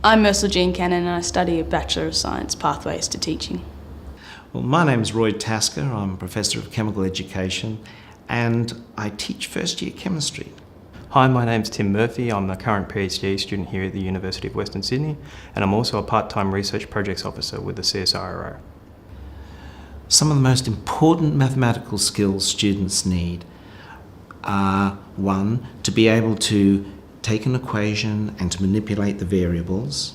I'm Ursula Jean Cannon and I study a Bachelor of Science Pathways to Teaching. Well, my name is Roy Tasker. I'm Professor of Chemical Education and I teach first year chemistry. Hi, my name's Tim Murphy. I'm a current PhD student here at the University of Western Sydney and I'm also a part-time Research Projects Officer with the CSIRO. Some of the most important mathematical skills students need are, one, to be able to take an equation and to manipulate the variables,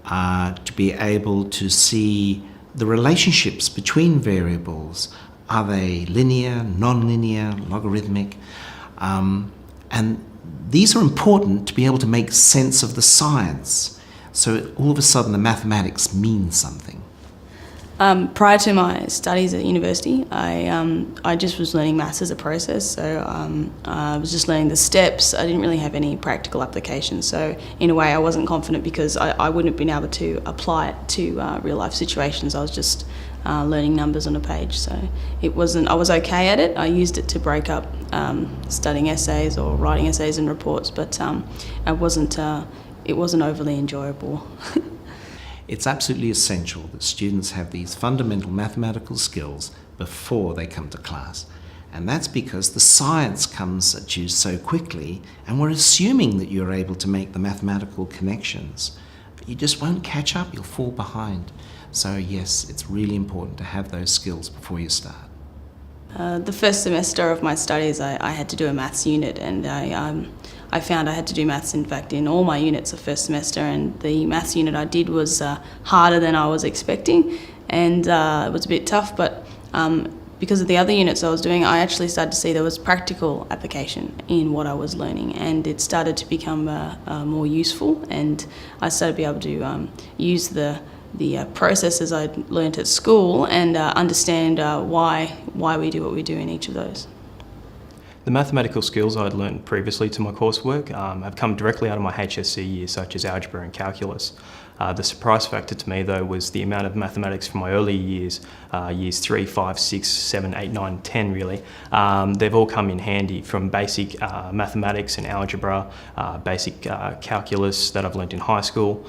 to be able to see the relationships between variables. Are they linear, non-linear, logarithmic? And these are important to be able to make sense of the science. So all of a sudden the mathematics means something. Prior to my studies at university, I just was learning maths as a process, so I was just learning the steps. I didn't really have any practical application, so in a way I wasn't confident because I wouldn't have been able to apply it to real life situations. I was just learning numbers on a page, so I was okay at it. I used it to break up studying essays or writing essays and reports, but it wasn't overly enjoyable. It's absolutely essential that students have these fundamental mathematical skills before they come to class. And that's because the science comes at you so quickly and we're assuming that you're able to make the mathematical connections. But you just won't catch up, you'll fall behind. So yes, it's really important to have those skills before you start. The first semester of my studies I had to do a maths unit and I found I had to do maths in fact in all my units of first semester, and the maths unit I did was harder than I was expecting and it was a bit tough, but because of the other units I was doing I actually started to see there was practical application in what I was learning and it started to become more useful, and I started to be able to use the processes I'd learnt at school and understand why we do what we do in each of those. The mathematical skills I'd learnt previously to my coursework have come directly out of my HSC years, such as algebra and calculus. The surprise factor to me though was the amount of mathematics from my early years, years 3, 5, 6, 7, 8, 9, 10 really. They've all come in handy, from basic mathematics and algebra, basic calculus that I've learnt in high school,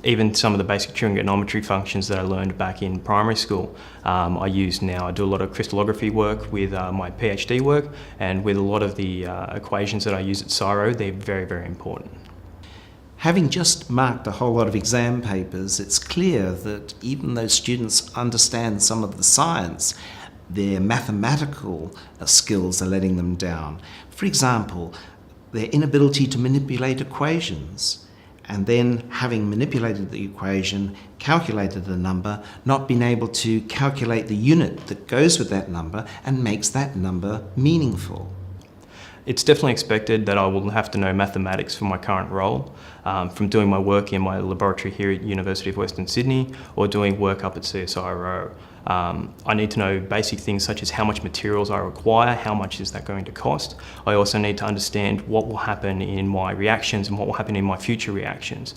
even some of the basic trigonometry functions that I learned back in primary school. I use now. I do a lot of crystallography work with my PhD work, and with a lot of the equations that I use at CSIRO, they're very, very important. Having just marked a whole lot of exam papers, it's clear that even though students understand some of the science, their mathematical skills are letting them down. For example, their inability to manipulate equations, and then having manipulated the equation, calculated a number, not being able to calculate the unit that goes with that number and makes that number meaningful. It's definitely expected that I will have to know mathematics for my current role, from doing my work in my laboratory here at University of Western Sydney or doing work up at CSIRO. I need to know basic things such as how much materials I require, how much is that going to cost. I also need to understand what will happen in my reactions and what will happen in my future reactions,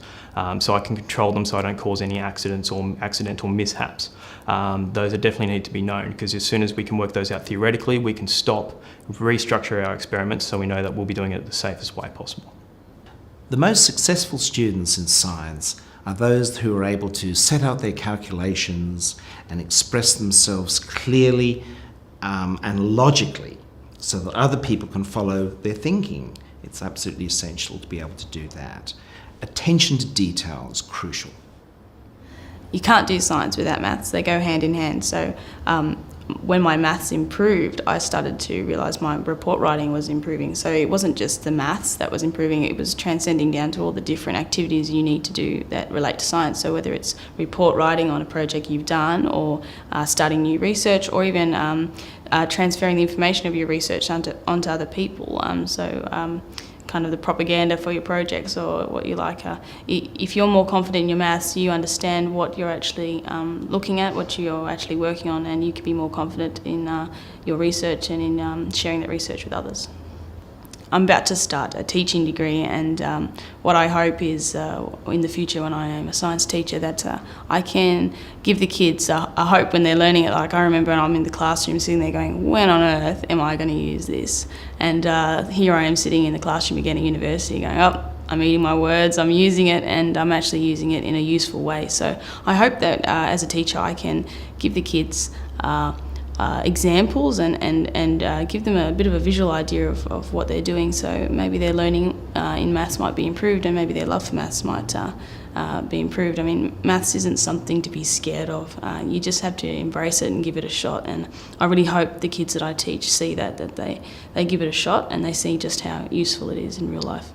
so I can control them so I don't cause any accidents or accidental mishaps. Those are definitely need to be known, because as soon as we can work those out theoretically, we can stop, restructure our experiments so we know that we'll be doing it the safest way possible. The most successful students in science are those who are able to set out their calculations and express themselves clearly and logically so that other people can follow their thinking. It's absolutely essential to be able to do that. Attention to detail is crucial. You can't do science without maths, they go hand in hand. So when my maths improved, I started to realise my report writing was improving. So it wasn't just the maths that was improving, it was transcending down to all the different activities you need to do that relate to science. So whether it's report writing on a project you've done, or starting new research, or even transferring the information of your research onto other people. Kind of the propaganda for your projects or what you like. If you're more confident in your maths, you understand what you're actually looking at, what you're actually working on, and you can be more confident in your research and in sharing that research with others. I'm about to start a teaching degree, and what I hope is in the future when I am a science teacher that I can give the kids a hope when they're learning it. Like I remember when I'm in the classroom sitting there going, when on earth am I going to use this? And here I am sitting in the classroom again at university going, oh, I'm eating my words, I'm using it, and I'm actually using it in a useful way. So I hope that as a teacher I can give the kids examples and give them a bit of a visual idea of what they're doing. So maybe their learning in maths might be improved, and maybe their love for maths might be improved. I mean, maths isn't something to be scared of. You just have to embrace it and give it a shot. And I really hope the kids that I teach see that they give it a shot and they see just how useful it is in real life.